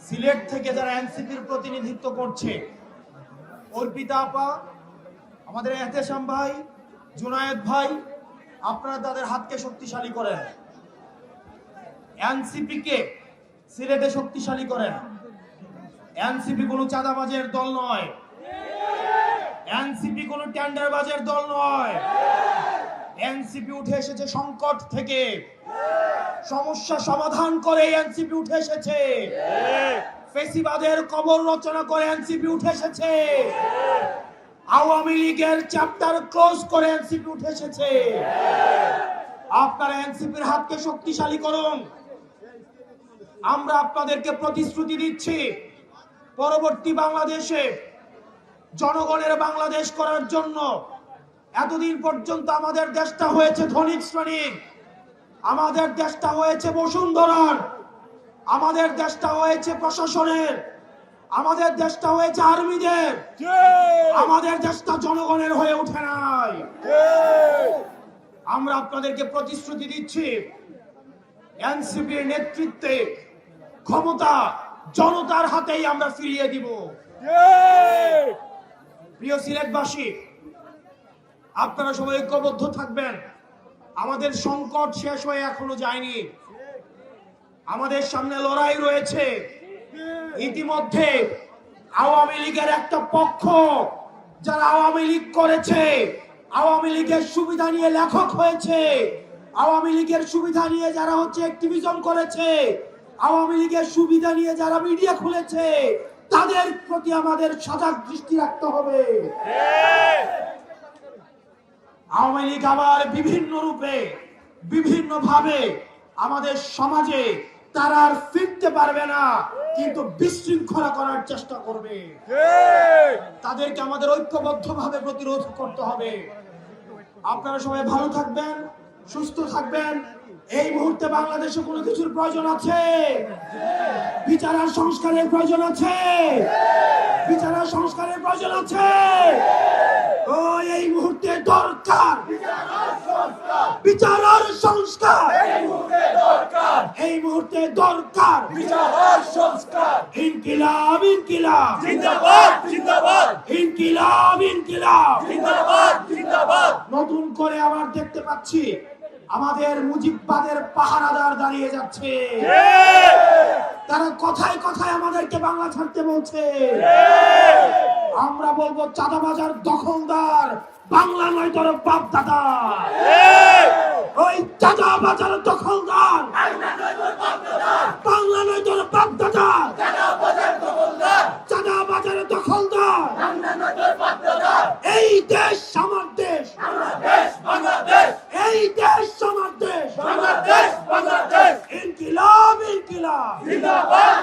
সিলেট থেকে যারা এনসিপির প্রতিনিধিত্ব করছে, অর্পিতা আপা, আমাদের এহতেশাম ভাই, জুনায়েদ ভাই, আপনারা তাদের হাতকে শক্তিশালী করেন, এনসিপি কে সিলেটে শক্তিশালী করেন। এনসিপি কোনো চাঁদাবাজের দল নয়, এনসিপি কোনো টেন্ডারবাজের দল নয়। এনসিপি উঠে এসেছে সংকট থেকে, সমস্যা সমাধান করে এনসিপি উঠে এসেছে, ফেসিবাদের কবর রচনা করে এনসিপি উঠে এসেছে, আওয়ামী লীগের চ্যাপ্টার ক্লোজ করে এনসিপি উঠে এসেছে। আপনারা এনসিপির হাতকে শক্তিশালী করুন। আমরা আপনাদেরকে প্রতিশ্রুতি দিচ্ছি, পরবর্তী বাংলাদেশে জনগণের বাংলাদেশ করার জন্য এতদিন পর্যন্ত আমাদের দেশটা হয়েছে ধনিক শ্রেণীর, আমাদের দেশটা হয়েছে বসুন্ধরার, আমাদের দেশটা হয়েছে প্রশাসনের, আমাদের দেশটা হয়েছে আর্মিদের, আমাদের দেশটা জনগণের হয়ে ওঠে নাই। আমরা আপনাদেরকে প্রতিশ্রুতি দিচ্ছি, এনসিপির নেতৃত্বে ক্ষমতা জনতার হাতেই আমরা ফিরিয়ে দিব। প্রিয় সিলেটবাসী, আপনারা সবাই ঐক্যবদ্ধ থাকবেন। আমাদের সংকট শেষ হয়ে এখনো যায়নি, আমাদের সামনে লড়াই রয়েছে। ইতিমধ্যে আওয়ামী লীগের একটা পক্ষ, যারা আওয়ামী লীগ করেছে, আওয়ামী লীগের সুবিধা নিয়ে লেখক হয়েছে, আওয়ামী লীগের সুবিধা নিয়ে যারা অ্যাক্টিভিজম করেছে, আওয়ামী লীগের সুবিধা নিয়ে যারা মিডিয়া খুলেছে, তাদের প্রতি আমাদের সজাগ দৃষ্টি রাখতে হবে। আওয়ামী লীগ আবার বিভিন্ন রূপে বিভিন্ন ভাবে আমাদের সমাজে তারা আর ফিরতে পারবে না, কিন্তু বিশৃঙ্খলা করার চেষ্টা করবে। তাদেরকে আমাদের ঐক্যবদ্ধভাবে প্রতিরোধ করতে হবে। আপনারা সবাই ভালো থাকবেন, সুস্থ থাকবেন। এই মুহূর্তে বাংলাদেশে কোনো কিছুর প্রয়োজন আছে, বিচার আর সংস্কারের প্রয়োজন আছে, বিচার আর সংস্কারের প্রয়োজন আছে। ও এই মুহূর্তে দরকার বিচার আর সংস্কার, এই মুহূর্তে দরকার বিচার আর সংস্কার। ইনকিলাব ইনকিলাব জিন্দাবাদ জিন্দাবাদ, ইনকিলাব ইনকিলাব জিন্দাবাদ জিন্দাবাদ। নতুন করে আবার দেখতে পাচ্ছি আমাদের মুজিববাদের পাহারাদার দাঁড়িয়ে যাচ্ছে, তারা কথায় কথায় আমাদেরকে বাংলা ছাড়তে বলছে। আমরা বলবো চাঁদাবাজার দখলদার বাংলা নয় তোর বাপ দাদা, ওই চাঁদাবাজার দখলদার বাংলা নয় তোর বাপ দাদা, চাঁদাবাজার দখলদার এই দেশ আমার দেশ, এই দেশ আমার দেশ, ইনকিলাব ইনকিলাব জিন্দাবাদ